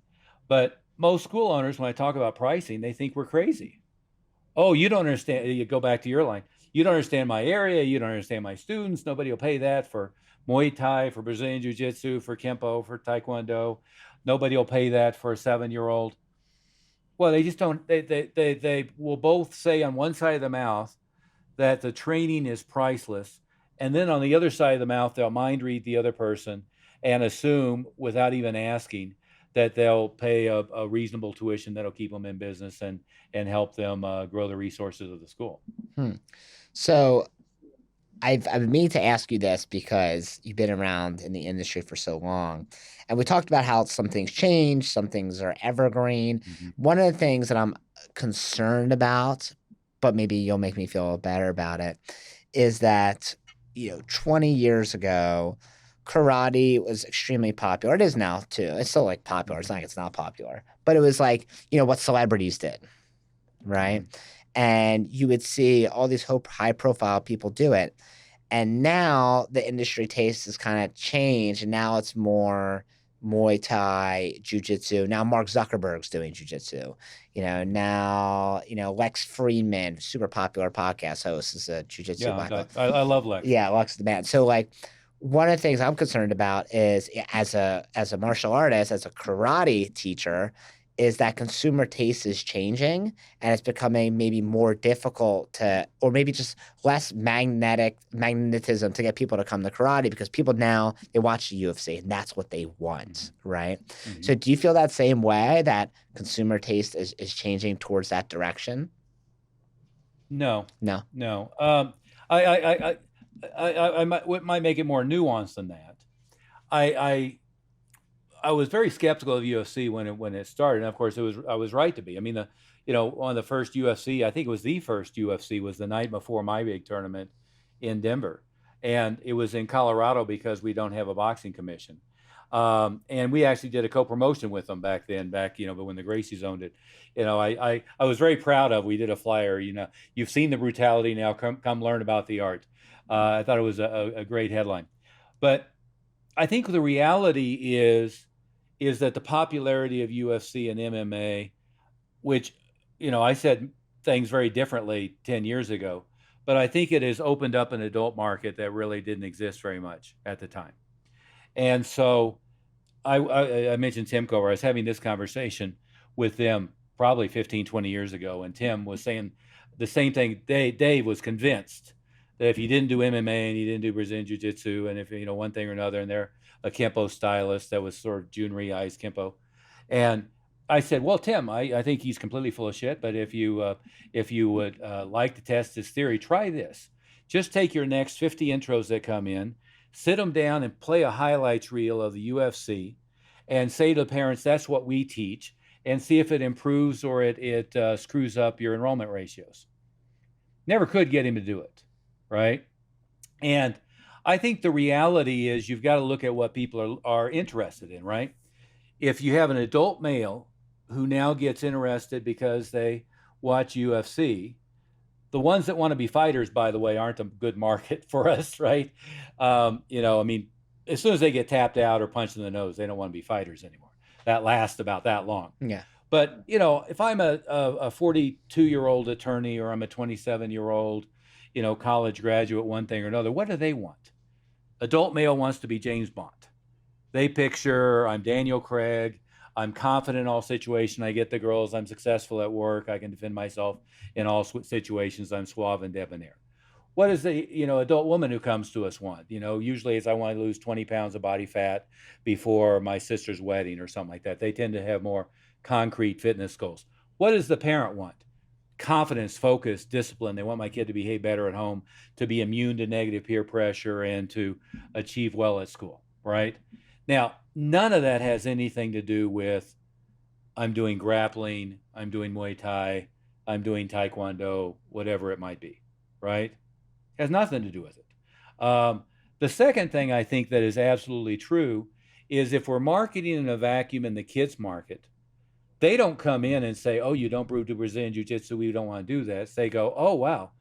But most school owners, when I talk about pricing, they think we're crazy. Oh, you don't understand. You go back to your line. You don't understand my area. You don't understand my students. Nobody will pay that for Muay Thai, for Brazilian Jiu-Jitsu, for Kempo, for Taekwondo. Nobody will pay that for a 7-year-old. Well, they just don't. They will both say on one side of the mouth that the training is priceless, and then on the other side of the mouth, they'll mind read the other person and assume, without even asking, that they'll pay a reasonable tuition that'll keep them in business and help them grow the resources of the school. So I've been meaning to ask you this because you've been around in the industry for so long. And we talked about how some things change, some things are evergreen. Mm-hmm. One of the things that I'm concerned about, but maybe you'll make me feel better about it, is that, 20 years ago, karate was extremely popular. It is now too. It's still like popular. It's not like it's not popular. But it was like, what celebrities did, right? And you would see all these high profile people do it. And now the industry taste has kind of changed, and now it's more Muay Thai, Jiu-Jitsu. Now Mark Zuckerberg's doing Jiu-Jitsu. Now, Lex Friedman, super popular podcast host, is a Jiu-Jitsu black belt. I love Lex. Yeah, Lex is the man. So like one of the things I'm concerned about is as a martial artist, as a karate teacher, is that consumer taste is changing and it's becoming maybe more difficult to, or maybe just less magnetism to get people to come to karate, because people now, they watch the UFC and that's what they want, right? Mm-hmm. So do you feel that same way, that consumer taste is changing towards that direction? No. I might make it more nuanced than that. I was very skeptical of UFC when it started, and of course I was right to be. I mean, on the first UFC, I think it was the first UFC, was the night before my big tournament in Denver, and it was in Colorado because we don't have a boxing commission, and we actually did a co-promotion with them back then, but when the Gracies owned it. I was very proud of. We did a flyer. You've seen the brutality, now come learn about the art. I thought it was a great headline, but I think the reality is that the popularity of UFC and MMA, which, I said things very differently 10 years ago, but I think it has opened up an adult market that really didn't exist very much at the time. And so I mentioned Tim Cover. I was having this conversation with them probably 15, 20 years ago, and Tim was saying the same thing. Dave was convinced that if you didn't do MMA and you didn't do Brazilian Jiu-Jitsu, and if, one thing or another, and they're a Kempo stylist that was sort of Junri I's Kempo. And I said, well, Tim, I think he's completely full of shit, but if you would like to test his theory, try this. Just take your next 50 intros that come in, sit them down and play a highlights reel of the UFC, and say to the parents, that's what we teach, and see if it improves or it screws up your enrollment ratios. Never could get him to do it, right? And I think the reality is you've got to look at what people are interested in, right? If you have an adult male who now gets interested because they watch UFC, the ones that want to be fighters, by the way, aren't a good market for us, right? I mean, as soon as they get tapped out or punched in the nose, they don't want to be fighters anymore. That lasts about that long. Yeah. But, if I'm a 42-year-old attorney, or I'm a 27-year-old, college graduate, one thing or another, what do they want? Adult male wants to be James Bond. They picture, I'm Daniel Craig, I'm confident in all situations, I get the girls, I'm successful at work, I can defend myself in all situations, I'm suave and debonair. What does the adult woman who comes to us want? Usually it's, I want to lose 20 pounds of body fat before my sister's wedding or something like that. They tend to have more concrete fitness goals. What does the parent want? Confidence, focus, discipline. They want my kid to behave better at home, to be immune to negative peer pressure, and to achieve well at school, right? Now, none of that has anything to do with I'm doing grappling, I'm doing Muay Thai, I'm doing Taekwondo, whatever it might be, right? It has nothing to do with it. The second thing I think that is absolutely true is if we're marketing in a vacuum in the kids market, they don't come in and say, oh, you don't do Brazilian Jiu-Jitsu, we don't want to do this. They go, oh, wow,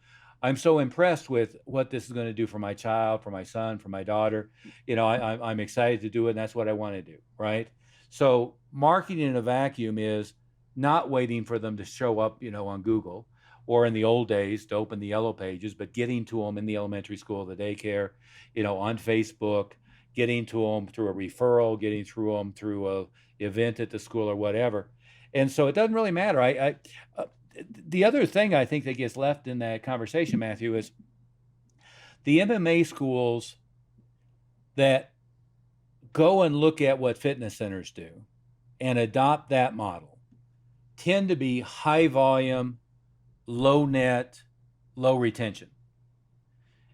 I'm so impressed with what this is going to do for my child, for my son, for my daughter. I'm excited to do it, and that's what I want to do, right? So marketing in a vacuum is not waiting for them to show up, on Google, or in the old days to open the yellow pages, but getting to them in the elementary school, the daycare, on Facebook, getting to them through a referral, getting through them through a event at the school or whatever. And so it doesn't really matter. Uh, the other thing I think that gets left in that conversation, Matthew, is the MMA schools that go and look at what fitness centers do and adopt that model tend to be high volume, low net, low retention.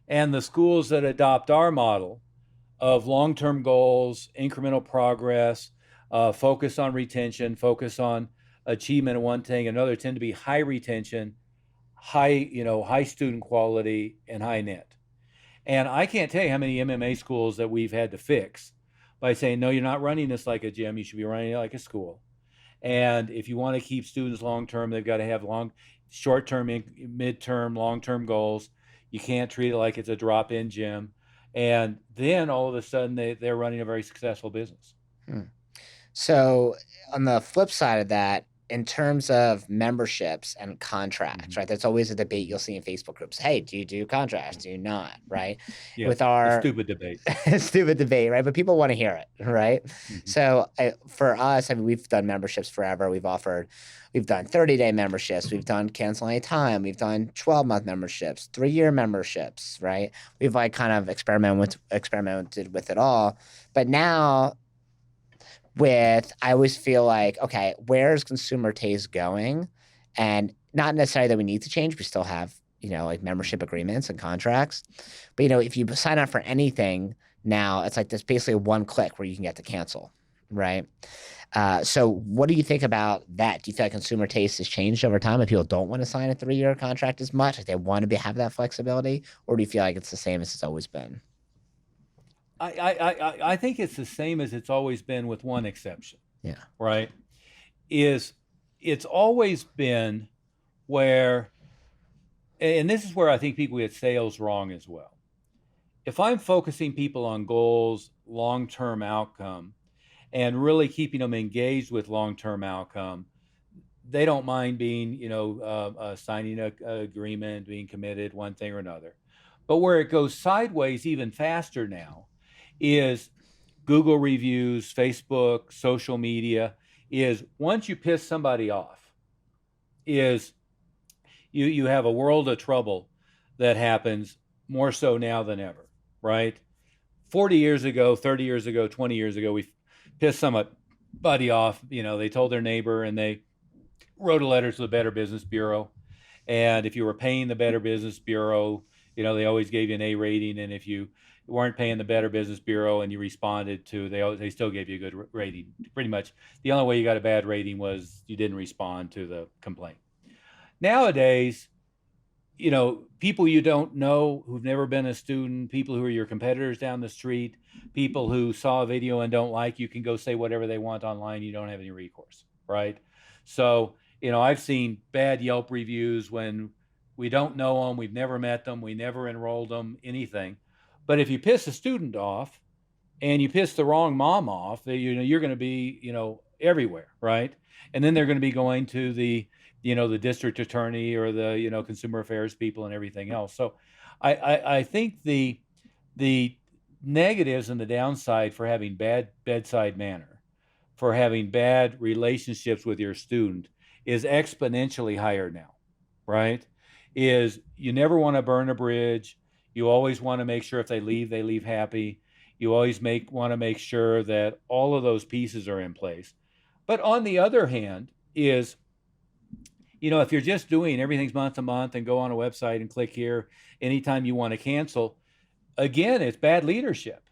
And the schools that adopt our model of long-term goals, incremental progress, focus on retention, focus on achievement of one thing, another, tend to be high retention, high student quality, and high net. And I can't tell you how many MMA schools that we've had to fix by saying, no, you're not running this like a gym. You should be running it like a school. And if you want to keep students long-term, they've got to have short-term, mid-term, long-term goals. You can't treat it like it's a drop-in gym. And then all of a sudden they're running a very successful business. So on the flip side of that, in terms of memberships and contracts, right? That's always a debate you'll see in Facebook groups. Hey, do you do contracts? Do you not? Right? Yeah, with our stupid debate. Stupid debate, right? But people want to hear it, right? So for us, I mean, we've done memberships forever. We've done 30-day memberships. We've done cancel any time. We've done 12-month memberships, 3-year memberships, right? We've kind of experimented with it all. But now I always feel like, okay, where's consumer taste going? And not necessarily that we need to change. We still have, like membership agreements and contracts. But, if you sign up for anything now, it's like there's basically one click where you can get to cancel, right? So what do you think about that? Do you feel like consumer taste has changed over time and people don't want to sign a 3-year contract as much? Like they want to have that flexibility? Or do you feel like it's the same as it's always been? I think it's the same as it's always been, with one exception. Yeah. Right? It's always been where, and this is where I think people get sales wrong as well. If I'm focusing people on goals, long-term outcome, and really keeping them engaged with long-term outcome, they don't mind being, signing an agreement, being committed, one thing or another. But where it goes sideways even faster now is Google reviews, Facebook, social media, is once you piss somebody off, is you have a world of trouble that happens more so now than ever, right? 40 years ago, 30 years ago, 20 years ago, we pissed somebody off. They told their neighbor and they wrote a letter to the Better Business Bureau. And if you were paying the Better Business Bureau, they always gave you an A rating. And if you weren't paying the Better Business Bureau and you responded to, they still gave you a good rating. Pretty much the only way you got a bad rating was you didn't respond to the complaint. Nowadays, people you don't know who've never been a student, people who are your competitors down the street, people who saw a video and don't like, you can go say whatever they want online. You don't have any recourse, right? So, I've seen bad Yelp reviews when we don't know them, we've never met them, we never enrolled them, anything. But if you piss a student off and you piss the wrong mom off, you're going to be, everywhere, right? And then they're going to be going to the district attorney or the, consumer affairs people and everything else. So I think the negatives and the downside for having bad bedside manner, for having bad relationships with your student, is exponentially higher now, right? Is you never want to burn a bridge. You always want to make sure if they leave happy. You always want to make sure that all of those pieces are in place. But on the other hand is, if you're just doing everything's month to month and go on a website and click here anytime you want to cancel, again, it's bad leadership.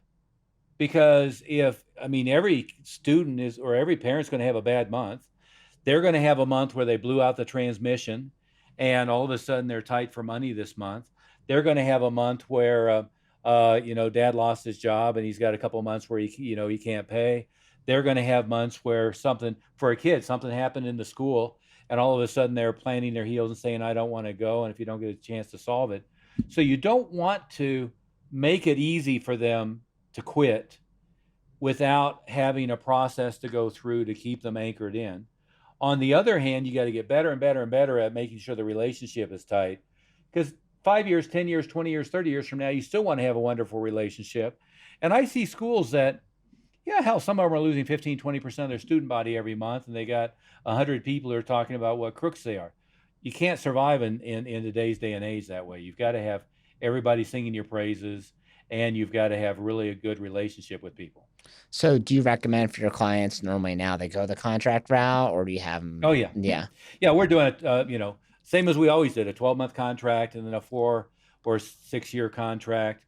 Because every student or every parent's going to have a bad month. They're going to have a month where they blew out the transmission and all of a sudden they're tight for money this month. They're going to have a month where, dad lost his job and he's got a couple of months where he can't pay. They're going to have months where something happened in the school and all of a sudden they're planting their heels and saying, I don't want to go. And if you don't get a chance to solve it. So you don't want to make it easy for them to quit without having a process to go through to keep them anchored in. On the other hand, you got to get better and better and better at making sure the relationship is tight. Because 5 years, 10 years, 20 years, 30 years from now, you still want to have a wonderful relationship. And I see schools that, yeah, hell, some of them are losing 15, 20% of their student body every month, and they got 100 people who are talking about what crooks they are. You can't survive in today's day and age that way. You've got to have everybody singing your praises, and you've got to have really a good relationship with people. So do you recommend for your clients normally now they go the contract route, or do you have them? Oh, yeah. Yeah. Yeah, we're doing it, same as we always did, a 12-month contract and then a 4 or 6-year contract.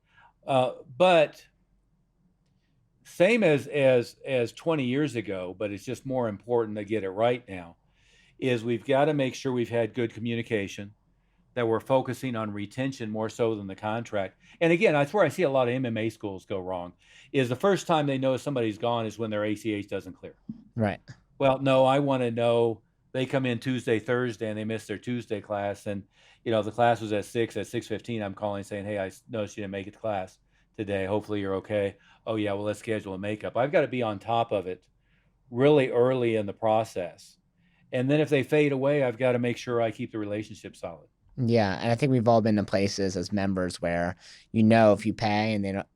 But same as 20 years ago, but it's just more important to get it right now, is we've got to make sure we've had good communication, that we're focusing on retention more so than the contract. And again, that's where I see a lot of MMA schools go wrong, is the first time they know somebody's gone is when their ACH doesn't clear. Right. Well, no, I want to know they come in Tuesday, Thursday, and they miss their Tuesday class. And, the class was at 6:15, I'm calling saying, hey, I noticed you didn't make it to class today. Hopefully you're okay. Oh, yeah, well, let's schedule a makeup. I've got to be on top of it really early in the process. And then if they fade away, I've got to make sure I keep the relationship solid. Yeah, and I think we've all been in places as members where if you pay and they don't,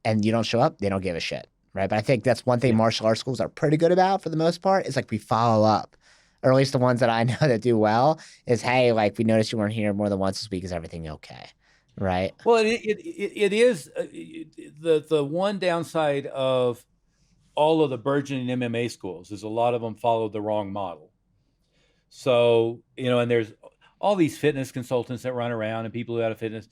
and you don't show up, they don't give a shit, right? But I think that's one thing martial arts schools are pretty good about for the most part. Is like we follow up, or at least the ones that I know that do well. Is hey, like we noticed you weren't here more than once this week. Is everything okay? Right. Well, it is the one downside of all of the burgeoning MMA schools is a lot of them followed the wrong model. So, and there's all these fitness consultants that run around and people who have a fitness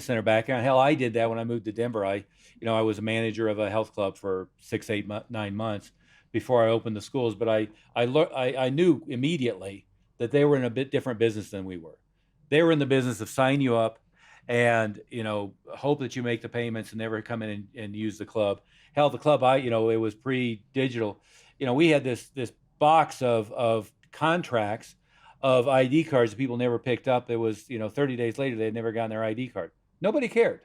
center background. Hell, I did that when I moved to Denver. I was a manager of a health club for 6, 8, 9 months before I opened the schools. But I knew immediately that they were in a bit different business than we were. They were in the business of sign you up and, hope that you make the payments and never come in and use the club. Hell, the club, it was pre-digital. We had this box of contracts of ID cards that people never picked up. It was, 30 days later, they had never gotten their ID card. Nobody cared.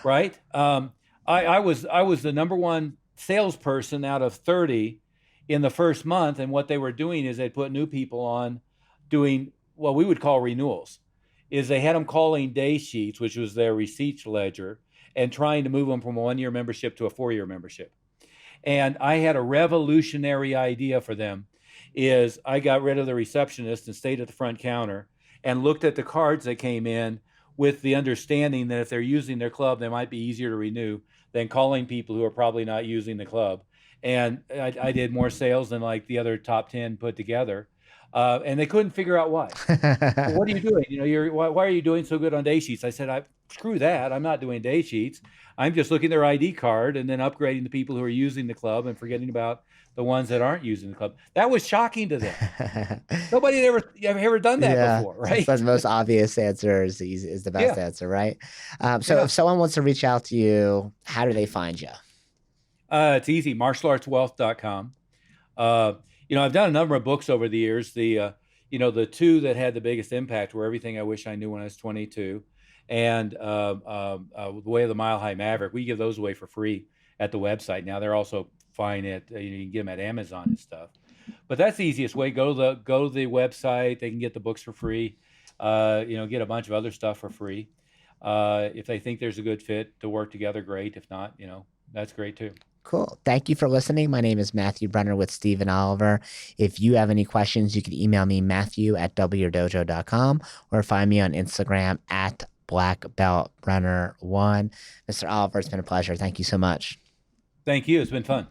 Right. I was the number one salesperson out of 30 in the first month. And what they were doing is they put new people on doing what we would call renewals, is they had them calling day sheets, which was their receipts ledger, and trying to move them from a 1-year membership to a 4-year membership. And I had a revolutionary idea for them, is I got rid of the receptionist and stayed at the front counter and looked at the cards that came in with the understanding that if they're using their club, they might be easier to renew than calling people who are probably not using the club. And I did more sales than like the other top 10 put together. And they couldn't figure out why. Well, what are you doing? Why are you doing so good on day sheets? I said, screw that. I'm not doing day sheets. I'm just looking at their ID card and then upgrading the people who are using the club and forgetting about the ones that aren't using the club. That was shocking to them. Nobody had ever done that before, right? That's the most obvious answer is the best answer, right? So if someone wants to reach out to you, how do they find you? It's easy, martialartswealth.com. I've done a number of books over the years. The two that had the biggest impact were Everything I Wish I Knew When I Was 22 and The Way of the Mile High Maverick. We give those away for free at the website. Now they're also fine at, you can get them at Amazon and stuff. But that's the easiest way. Go to the website. They can get the books for free. Get a bunch of other stuff for free. If they think there's a good fit to work together, great. If not, that's great too. Cool. Thank you for listening. My name is Matthew Brenner with Stephen Oliver. If you have any questions, you can email me, matthew@wyourdojo.com, or find me on Instagram at blackbeltbrenner1. Mr. Oliver, it's been a pleasure. Thank you so much. Thank you. It's been fun.